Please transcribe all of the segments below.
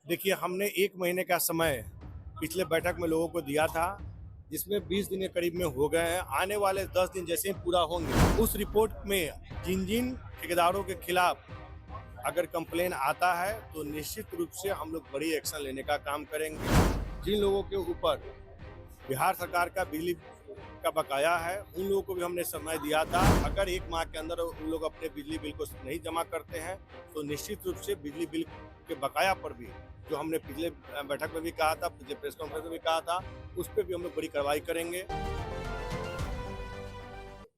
देखिए, हमने 1 महीने का समय पिछले बैठक में लोगों को दिया था, जिसमें 20 दिन के करीब में हो गए हैं। आने वाले 10 दिन जैसे ही पूरा होंगे, उस रिपोर्ट में जिन-जिन ठेकेदारों के खिलाफ अगर कंप्लेन आता है, तो निश्चित रूप से हम लोग बड़ी एक्शन लेने का काम करेंगे। जिन लोगों के ऊपर बिहार सरकार का बिजली का बकाया है, उन लोगों को भी हमने समय दिया था। अगर 1 माह के अंदर उन लोग अपने बिजली बिल को नहीं जमा करते हैं, तो निश्चित रूप से बिजली बिल के बकाया पर भी, जो हमने पिछले बैठक में भी कहा था, पिछले प्रेस कॉन्फ्रेंस में भी कहा था, उस पे भी हम लोग बड़ी कार्रवाई करेंगे।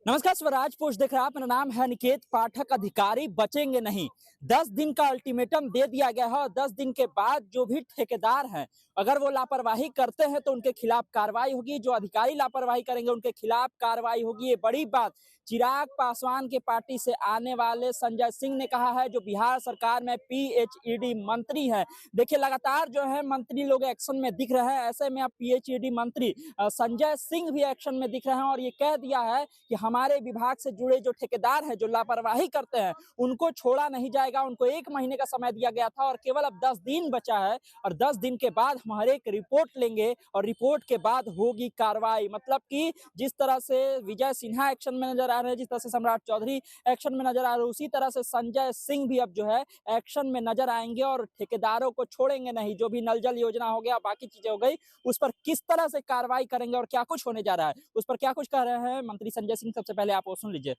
नमस्कार, स्वराज पोस्ट देख रहे हैं आप। मेरा नाम है निकेत पाठक। अधिकारी बचेंगे नहीं, 10 दिन का अल्टीमेटम दे दिया गया है और 10 दिन के बाद जो भी ठेकेदार हैं, अगर वो लापरवाही करते हैं तो उनके खिलाफ कार्रवाई होगी। जो अधिकारी लापरवाही करेंगे उनके खिलाफ कार्रवाई होगी। ये बड़ी बात चिराग पासवान के पार्टी से आने वाले संजय सिंह ने कहा है, जो बिहार सरकार में पीएचईडी मंत्री है। देखिए, लगातार जो है मंत्री लोग एक्शन में दिख रहे हैं। ऐसे में अब पीएचईडी मंत्री संजय सिंह भी एक्शन में दिख रहे हैं और ये कह दिया है कि हमारे विभाग से जुड़े जो ठेकेदार हैं, जो लापरवाही करते हैं, उनको छोड़ा नहीं जाएगा। उनको 1 महीने का समय दिया गया था और केवल अब 10 दिन बचा है और 10 दिन के बाद हम हर एक रिपोर्ट लेंगे और रिपोर्ट के बाद होगी कार्रवाई। मतलब कि जिस तरह से विजय सिन्हा एक्शन में नजर आ रहे हैं, जिस तरह से सम्राट चौधरी एक्शन में नजर आ रहे हैं, उसी तरह से संजय सिंह भी अब जो है एक्शन में नजर आएंगे और ठेकेदारों को छोड़ेंगे नहीं। जो भी नल जल योजना हो गया, बाकी चीजें हो गई, उस पर किस तरह से कार्रवाई करेंगे और क्या कुछ होने जा रहा है, उस पर क्या कुछ कह रहे हैं मंत्री संजय सिंह। सबसे पहले आप वो सुन लीजिए।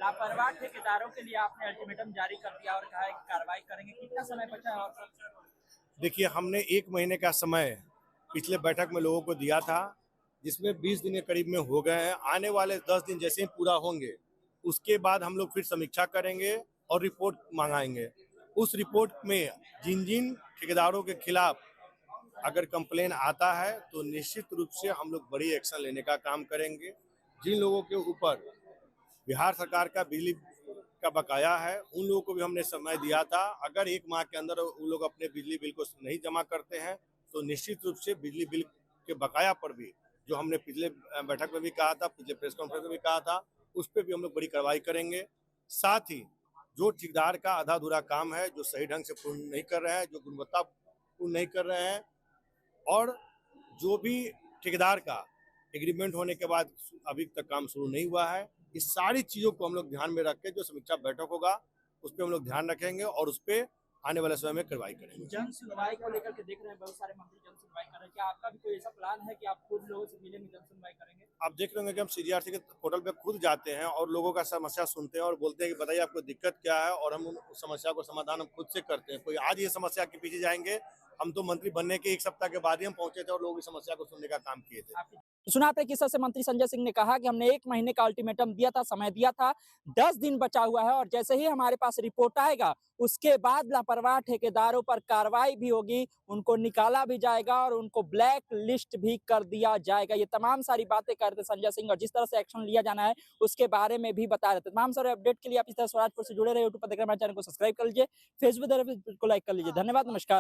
लापरवाह ठेकेदारों के लिए आपने अल्टीमेटम जारी कर दिया और कहा है कि कार्रवाई करेंगे। कितना समय बचा है? और देखिए, हमने 1 महीने का समय पिछले बैठक में लोगों को दिया था, जिसमें 20 दिन के करीब में हो गए हैं। आने वाले 10 दिन जैसे ही पूरा होंगे, उसके बाद हम लोग फिर समीक्षा करेंगे और रिपोर्ट मंगाएंगे। उस रिपोर्ट में जिन-जिन ठेकेदारों के खिलाफ अगर कंप्लेन आता है, तो निश्चित रूप से हम लोग बड़ी एक्शन लेने का काम करेंगे। जिन लोगों के ऊपर बिहार सरकार का बिजली का बकाया है, उन लोगों को भी हमने समय दिया था। अगर 1 माह के अंदर उन लोग अपने बिजली बिल को नहीं जमा करते हैं, तो निश्चित रूप से बिजली बिल के बकाया पर भी, जो हमने पिछले बैठक में भी कहा था, पिछले प्रेस कॉन्फ्रेंस में भी कहा था, उस पे भी हम लोग बड़ी कार्रवाई करेंगे। साथ ही जो ठेकेदार का आधा-अधूरा काम है, जो सही ढंग से पूर्ण नहीं कर रहे हैं, जो गुणवत्ता पूर्ण नहीं कर रहे हैं, और जो भी ठेकेदार का एग्रीमेंट होने के बाद अभी तक काम शुरू नहीं हुआ है, इस सारी चीज़ों को हम लोग ध्यान में रख के जो समीक्षा बैठक होगा, उस पे हम लोग ध्यान रखेंगे और उस पे आने वाले समय में कार्रवाई करेंगे। जन सुनवाई को लेकर के देख रहे हैं, बहुत सारे मंत्री जन सुनवाई कर रहे हैं। क्या आपका भी कोई ऐसा प्लान है कि आप खुद लोगों से मिलेंगे, जन सुनवाई करेंगे? आप देख रहे होंगे कि हम सीजीआरसी के पोर्टल पे खुद जाते हैं और लोगों का समस्या सुनते हैं और बोलते हैं कि बताइए आपको दिक्कत क्या है, और हम उस समस्या को समाधान हम खुद से करते हैं। कोई आज ये समस्या के पीछे जाएंगे, हम तो मंत्री बनने के 1 सप्ताह के बाद ही हम पहुंचे थे और लोगों की समस्या को सुनने का काम किए थे। सुना आपने किस तरह से मंत्री संजय सिंह ने कहा कि हमने 1 महीने का अल्टीमेटम दिया था, समय दिया था, 10 दिन बचा हुआ है और जैसे ही हमारे पास रिपोर्ट आएगा, उसके बाद लापरवाह ठेकेदारों पर कार्रवाई भी होगी, उनको निकाला भी जाएगा और उनको ब्लैक लिस्ट भी कर दिया जाएगा। ये तमाम सारी बातें कर रहे संजय सिंह और जिस तरह से एक्शन लिया जाना है उसके बारे में भी बता रहे थे। तमाम सारे अपडेट के लिए आप इस तरह स्वराजपुर से जुड़े रहे। यूट्यूब पर देख रहे हैं, हमारे चैनल को सब्सक्राइब कर लीजिए, फेसबुक को लाइक कर लीजिए। धन्यवाद, नमस्कार।